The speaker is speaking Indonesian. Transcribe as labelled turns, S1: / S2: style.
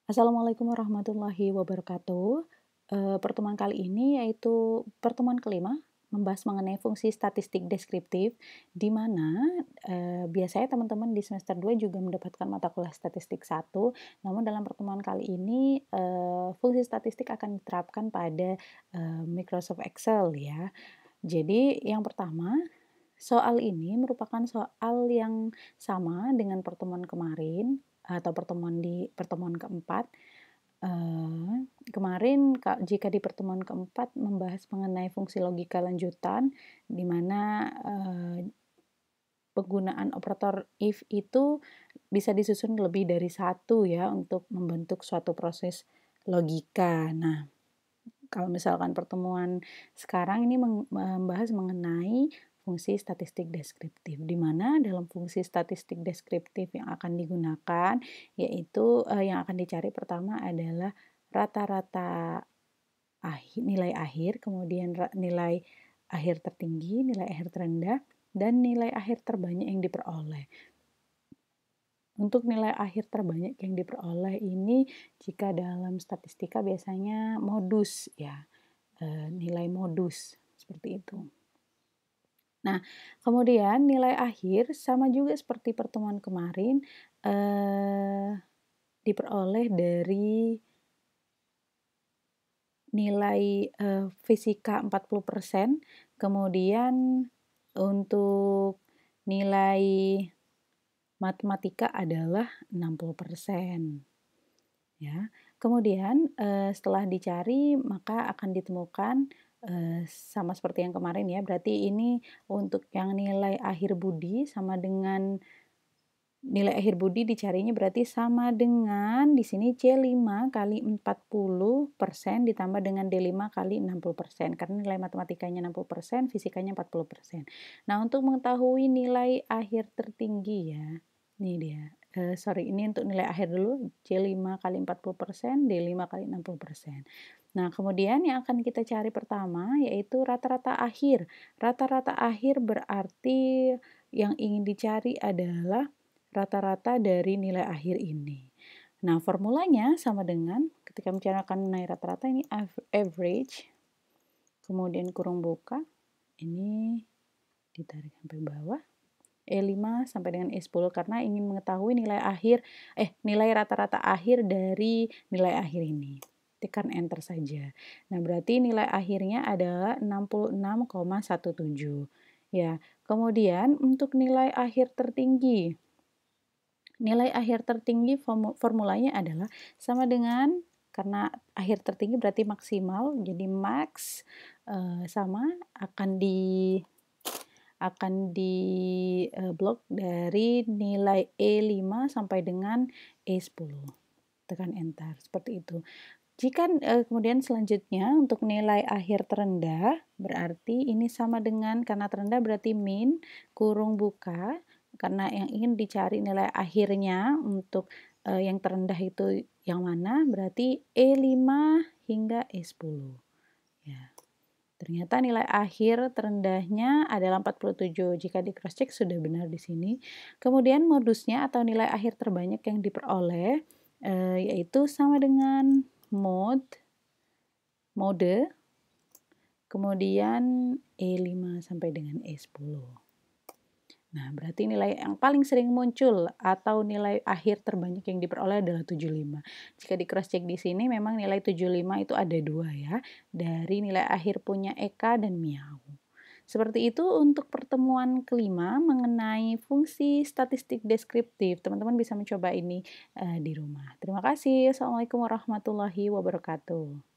S1: Assalamualaikum warahmatullahi wabarakatuh. Pertemuan kali ini yaitu pertemuan kelima membahas mengenai fungsi statistik deskriptif, di mana biasanya teman-teman di semester 2 juga mendapatkan mata kuliah statistik 1, namun dalam pertemuan kali ini fungsi statistik akan diterapkan pada Microsoft Excel ya. Jadi yang pertama, soal ini merupakan soal yang sama dengan pertemuan kemarin atau pertemuan keempat. Kemarin jika di pertemuan keempat membahas mengenai fungsi logika lanjutan, di mana penggunaan operator if itu bisa disusun lebih dari satu ya untuk membentuk suatu proses logika. Nah, kalau misalkan pertemuan sekarang ini membahas mengenai fungsi statistik deskriptif, di mana dalam fungsi statistik deskriptif yang akan digunakan, yaitu yang akan dicari pertama adalah rata-rata nilai akhir, kemudian nilai akhir tertinggi, nilai akhir terendah, dan nilai akhir terbanyak yang diperoleh. Untuk nilai akhir terbanyak yang diperoleh ini jika dalam statistika biasanya modus ya. Nilai modus seperti itu. Nah, kemudian nilai akhir sama juga seperti pertemuan kemarin diperoleh dari nilai fisika 40%, kemudian untuk nilai matematika adalah 60%. Ya. Kemudian setelah dicari maka akan ditemukan sama seperti yang kemarin ya, berarti ini untuk yang nilai akhir budi sama dengan nilai akhir budi dicarinya berarti sama dengan di sini C5 kali 40% ditambah dengan D5 kali 60%, karena nilai matematikanya 60%, fisikanya 40%. Nah, untuk mengetahui nilai akhir tertinggi ya, ini dia. Ini untuk nilai akhir dulu, C5 kali 40%, D5 kali 60%. Nah, kemudian yang akan kita cari pertama yaitu rata-rata akhir. Rata-rata akhir berarti yang ingin dicari adalah rata-rata dari nilai akhir ini. Nah, formulanya sama dengan ketika mencarikan nilai rata-rata ini average, kemudian kurung buka, ini ditarik sampai bawah, E5 sampai dengan E10 karena ingin mengetahui nilai rata-rata akhir dari nilai akhir ini. Tekan enter saja. Nah, berarti nilai akhirnya adalah 66,17. Ya, kemudian untuk nilai akhir tertinggi. Nilai akhir tertinggi formulanya adalah sama dengan, karena akhir tertinggi berarti maksimal, jadi max sama akan di blok dari nilai E5 sampai dengan E10. Tekan enter, seperti itu. Jika kemudian selanjutnya untuk nilai akhir terendah, berarti ini sama dengan, karena terendah berarti min, kurung buka, karena yang ingin dicari nilai akhirnya untuk yang terendah itu yang mana, berarti E5 hingga E10. Ya. Ternyata nilai akhir terendahnya adalah 47. Jika di cross check sudah benar di sini. Kemudian modusnya atau nilai akhir terbanyak yang diperoleh yaitu sama dengan mode, kemudian E5 sampai dengan E10. Nah, berarti nilai yang paling sering muncul atau nilai akhir terbanyak yang diperoleh adalah 75. Jika di cross check di sini memang nilai 75 itu ada dua ya, dari nilai akhir punya Eka dan Miau. Seperti itu untuk pertemuan kelima mengenai fungsi statistik deskriptif. Teman-teman bisa mencoba ini di rumah. Terima kasih. Assalamualaikum warahmatullahi wabarakatuh.